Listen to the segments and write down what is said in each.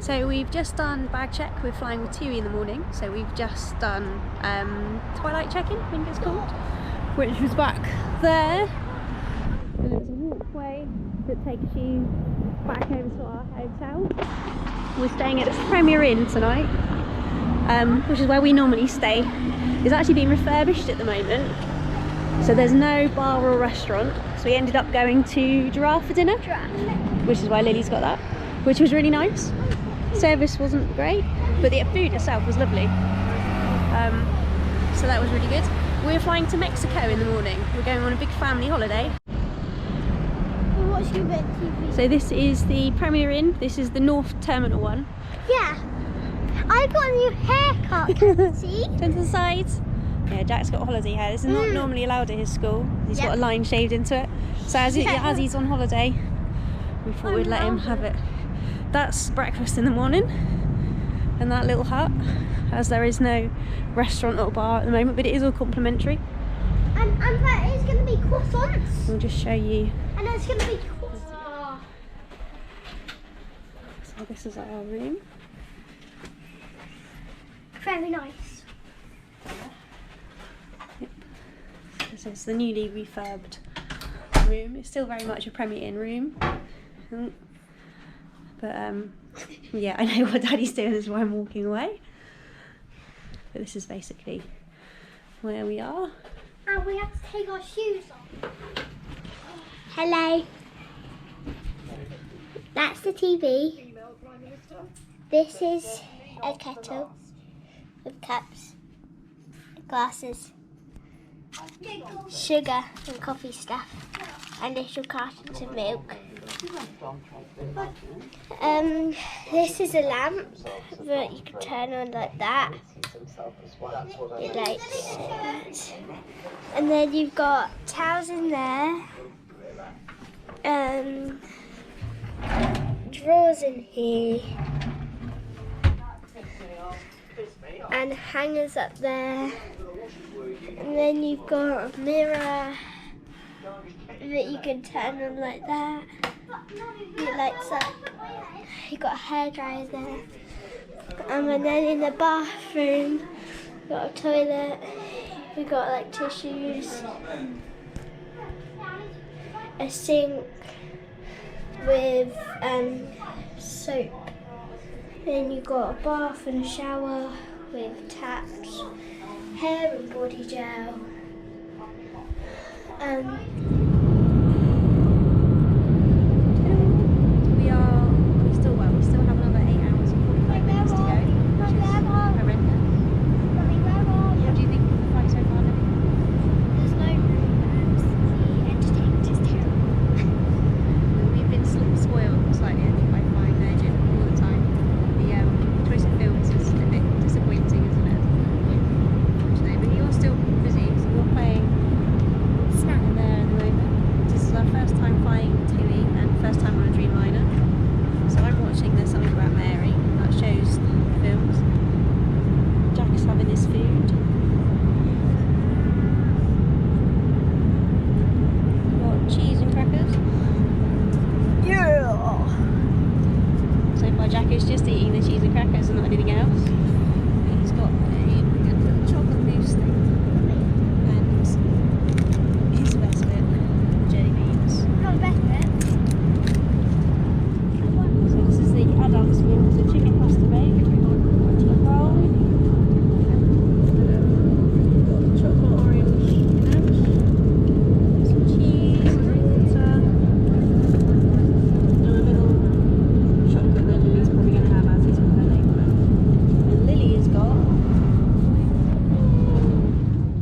So we've just done bag check. We're flying with TUI in the morning. So we've just done twilight check-in, I think it's called, which was back there. And there's a walkway that takes you back home to our hotel. We're staying at the Premier Inn tonight, which is where we normally stay. It's actually being refurbished at the moment, so there's no bar or restaurant. So we ended up going to Giraffe for dinner, which is why Lily's got that, which was really nice. Service wasn't great, but the food itself was lovely. So that was really good. We're flying to Mexico in the morning. We're going on a big family holiday. What's your bit TV? So this is the Premier Inn. This is the North Terminal one. Yeah. I got a new haircut, see? Turn to the sides. Yeah, Jack's got holiday hair. This is not normally allowed at his school. He's got a line shaved into it. So as he's on holiday, we thought we'd let him have it. That's breakfast in the morning in that little hut, as there is no restaurant or bar at the moment, but it is all complimentary. And there is going to be croissants. We'll just show you. And there's going to be croissants. So this is our room. Very nice. Yep. This is the newly refurbed room. It's still very much a Premier Inn room. But yeah, I know what Daddy's doing, is why I'm walking away. But this is basically where we are. And we have to take our shoes off. Hello. That's the TV. This is a kettle with cups, glasses, sugar and coffee stuff, and little cartons of milk. This is a lamp that you can turn on like that. It lights it. And then you've got towels in there, drawers in here, and hangers up there. And then you've got a mirror that you can turn on like that. It lights up. You've got a hairdryer there. And then in the bathroom, you've got a toilet. We've got like tissues, a sink with soap. Then you've got a bath and a shower with taps, hair and body gel. We still have another 8 hours and 45 minutes to go, which is horrendous. What do you think of the flight so far, Lily? There's no room and the entertainment is terrible. We've been spoiled slightly, I think, by flying Virgin all the time. The choice of films is a bit disappointing, isn't it? Unfortunately, but you're still busy, so you're playing Snack there at the moment. This is our first time flying TUI and first time on a Dreamliner. So I'm watching There's Something About Mary, that shows films. Jack is having his food. Got cheese and crackers. Yeah. So far Jack is just eating the cheese and crackers and not anything else. He's got a good little chocolate mousse thing. And here's the best bit, jelly beans. Not the best bit. So this is the adults meal, so chicken pasta bake, a roll, chocolate orange lunch, some cheese, butter, and a little chocolate that Lily's probably going to have as he's on her later. And Lily has got,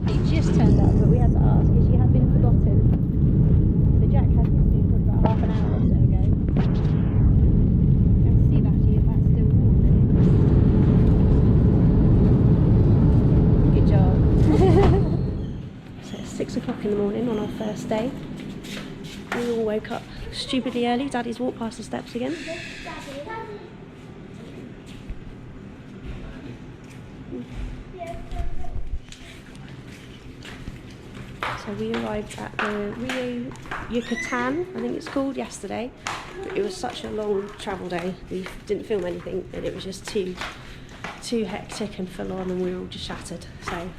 it just turned up, but we had to ask because she had been forgotten. So Jack had his food for about half an hour or so ago. See that here, that's still warm. Good job. So it's 6 o'clock in the morning on our first day. We all woke up stupidly early. Daddy's walked past the steps again. So we arrived at the Riu Yucatan, I think it's called, yesterday. It was such a long travel day. We didn't film anything, and it was just too hectic and full on, and we were all just shattered. So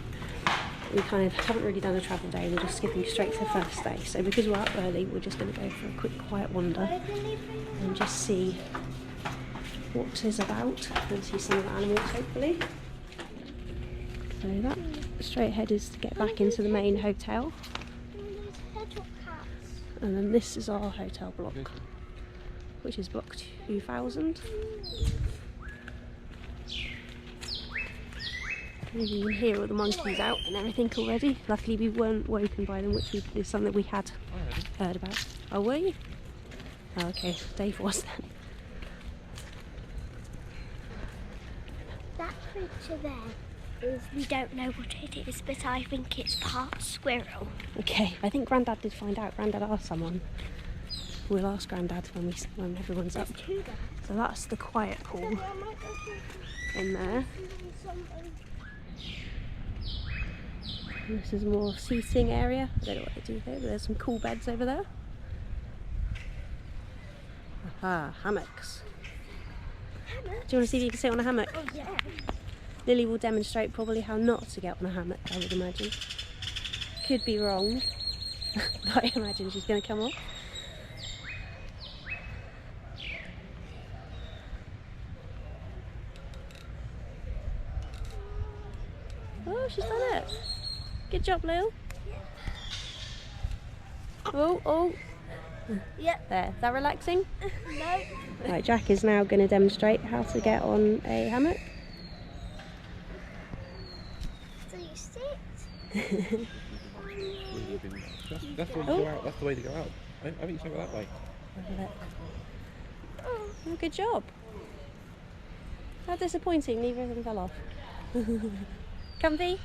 we kind of haven't really done a travel day. We're just skipping straight to the first day. So because we're up early, we're just going to go for a quick quiet wander and just see what is about and see some of the animals, hopefully. So that straight ahead is to get back into the main hotel. And then this is our hotel block, which is block 2000. You can hear all the monkeys out and everything already. Luckily we weren't woken by them, which is something we had heard about. Oh, were you? Oh, okay, Dave was then. That creature there is, we don't know what it is, but I think it's part squirrel. Okay, I think Grandad did find out. Grandad asked someone. We'll ask Grandad when everyone's up. Two there. So that's the quiet pool in there. And this is more seating area. I don't know what they do here, but there's some cool beds over there. Aha, hammocks. Do you want to see if you can sit on a hammock? Oh yeah. Lily will demonstrate probably how not to get on a hammock, I would imagine. Could be wrong, but I imagine she's going to come off. Oh, she's done it. Good job, Lil. Oh. Yep. There. Is that relaxing? No. Right, Jack is now going to demonstrate how to get on a hammock. So you sit. That's the way to go out. That's the way to go out. I think you should go that way. Oh, good job. How disappointing, neither of them fell off. Comfy?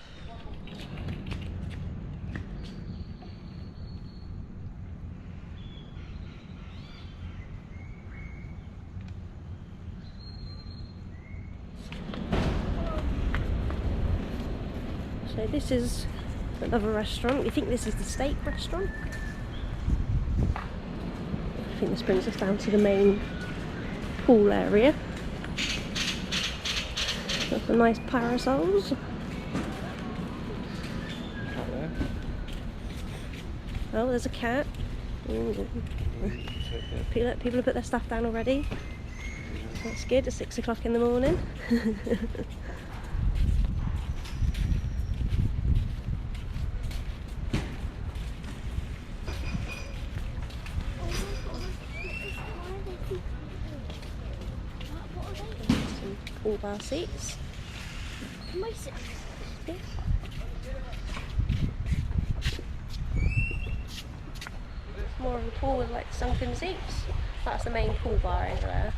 So this is another restaurant. We think this is the steak restaurant. I think this brings us down to the main pool area. Got some nice parasols. Oh, there's a cat. Ooh. People have put their stuff down already. That's good, at 6 o'clock in the morning. Some pool bar seats. Yeah. More of a pool with like sunken seats. That's the main pool bar over there.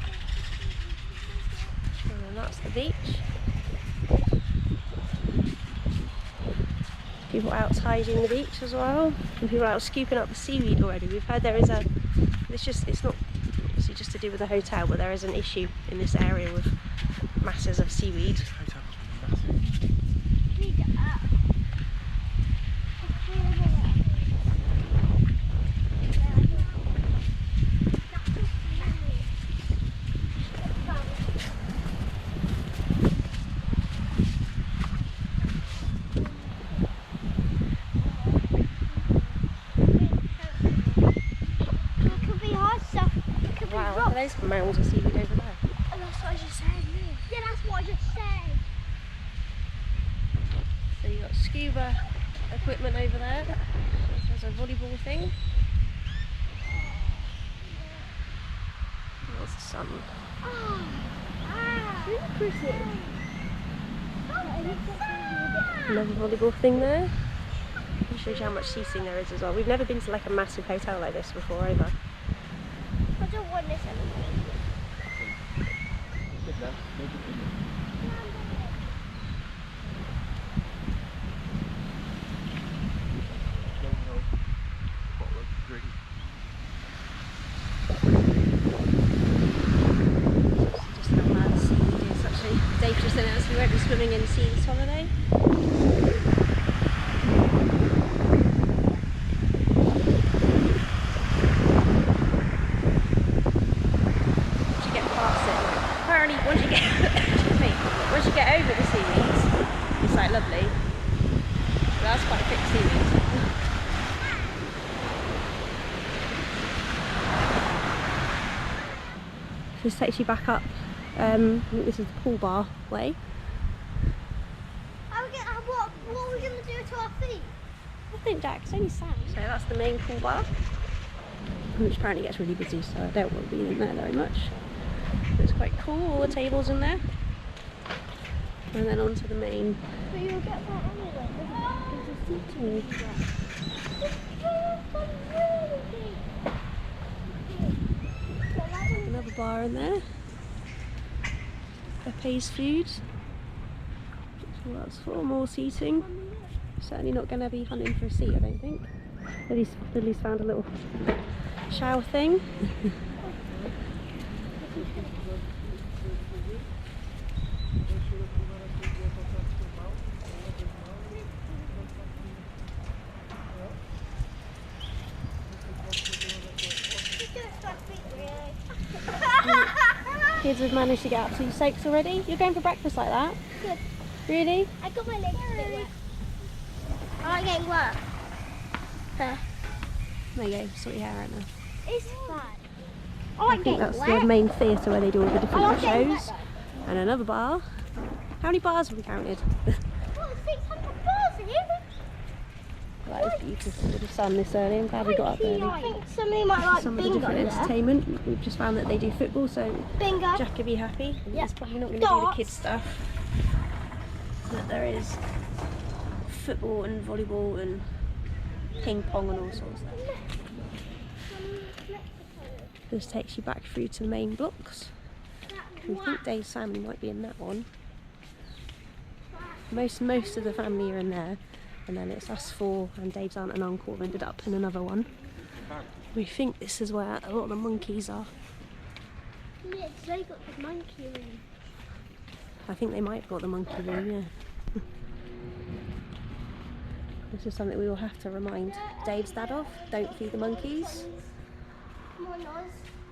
And then that's the beach. People out tidying the beach as well. And people out scooping up the seaweed already. We've heard there is it's not obviously just to do with the hotel, but there is an issue in this area with masses of seaweed. There's mounds of seaweed over there. Oh, that's what I just said. Yeah, that's what I just said. So you've got scuba equipment over there. There's a volleyball thing. There's the sun. Another volleyball thing there. It shows you how much seating there is as well. We've never been to like a massive hotel like this before either. I don't want this anymore. Just how bad the seaweed is actually. Dave just announced we won't be swimming in the sea this holiday. once you get excuse me, once you get over the seaweeds, it's like lovely. But that's quite thick seaweed. This takes you back up. I think this is the pool bar way. What are we going to do to our feet? Nothing, Jack, it's only sand. So that's the main pool bar, which apparently gets really busy, so I don't want to be in there very much. But it's quite cool, all the tables in there. And then onto the main. But you'll get that anyway. There's a seat Another bar in there. Pepe's food. Well, that's for more seating. Certainly not going to be hunting for a seat, I don't think. Lily's found a little shower thing. Kids have managed to get absolutely soaked already. You're going for breakfast like that? Good. Really? I got my legs a bit wet. I like getting wet. There you go, sort your hair out now. It's fine. I think that's the main theatre where they do all the different shows. Wet, and another bar. How many bars have we counted? what, 600 bars here? That is beautiful with the sun this early. I'm glad we got up early. I think somebody might like Some of the bingo different there. entertainment. We've just found that they do football, so Bingo. Jack would be happy. Yeah. It's probably not going to do the Darts. kids stuff. But there is football and volleyball and ping pong and all sorts. This takes you back through to the main blocks. We think Dave's family might be in that one. Most of the family are in there, and then it's us four and Dave's aunt and uncle have ended up in another one. We think this is where a lot of the monkeys are. Yeah, they got the monkey room. I think they might have got the monkey room, yeah. This is something we will have to remind Dave's dad of. Don't feed the monkeys. Come on, Oz.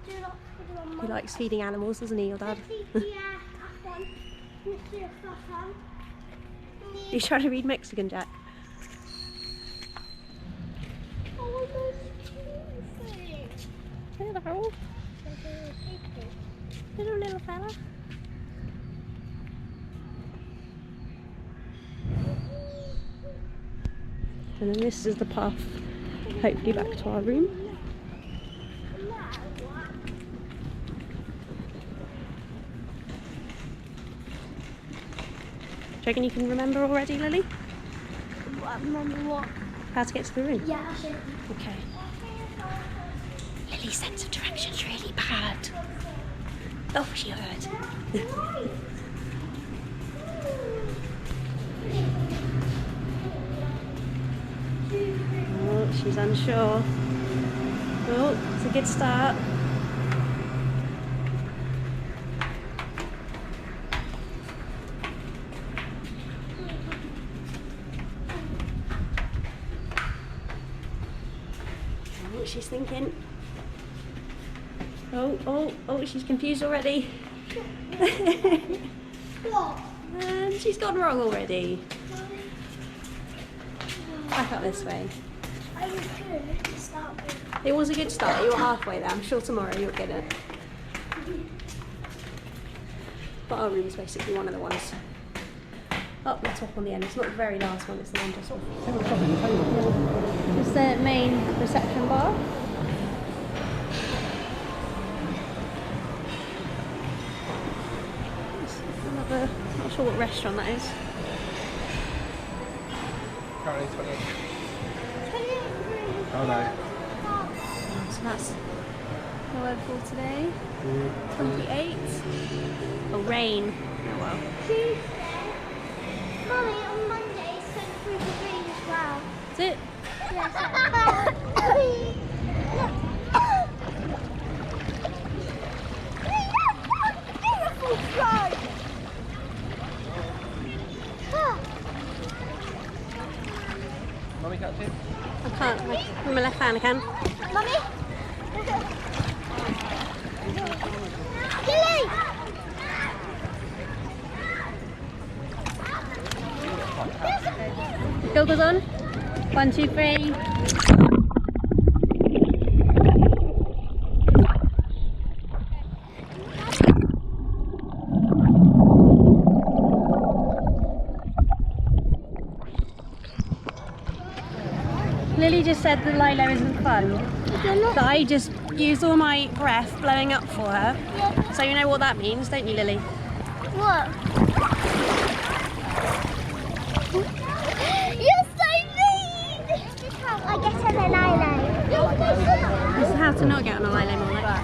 Do not feed on He monkey. likes feeding animals, doesn't he, your dad? Let's eat the one. Let's do a fluff one. He's trying to read Mexican, Jack. Oh, those things. Hello, little fella. And then this is the path, hopefully back to our room. Do you reckon you can remember already, Lily? Remember what? How to get to the room? Yeah, I should. Okay. Lily's sense of direction's really bad. Oh, she heard. Oh, she's unsure. Oh, it's a good start. Oh, she's thinking. Oh, she's confused already. What? And she's gone wrong already. Back up this way. I was good to start with. It was a good start. You were halfway there. I'm sure tomorrow you'll get it. But our room's basically one of the ones up the top on the end. It's not the very last one, it's the one just off. It's the main reception bar. It's another, not sure what restaurant that is. Currently 28. Oh no. So that's the word for today. 28. Oh, rain. Oh well. Tuesday. Mummy, on Monday it's going through the rain as well. Is it? Yes. Beautiful fly. Mummy catch it? I can't. With my left hand I can. Mummy. Lily. Goggles on. 1, 2, 3. Lily just said the Lilo isn't fun. But I just used all my breath blowing up for her. Yeah. So you know what that means, don't you, Lily? What? You're so mean! I get on a Lilo. This is how to not get on a Lilo more like that.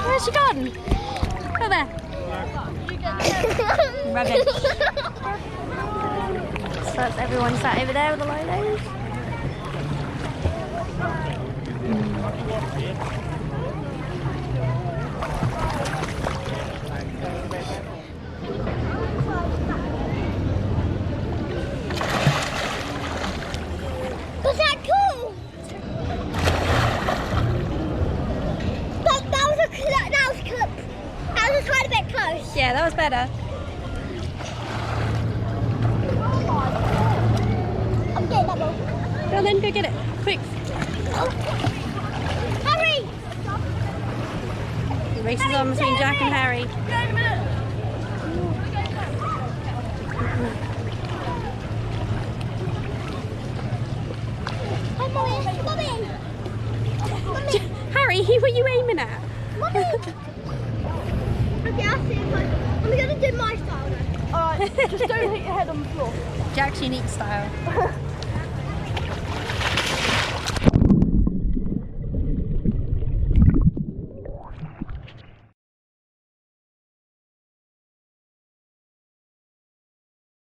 Where's she gone? Go there. Rubbish. So that's everyone sat over there with the Lilos. Was that cool? That was a tiny bit close. Yeah, that was better. I'm getting that one. Go on then, go get it. Quick. Hurry! The race is on between Jack and Harry. Hi, Mommy. Harry, who were you aiming at? Mommy. Okay, I'll see if I'm going to do my style now. Alright, just don't hit your head on the floor. Jack's unique style.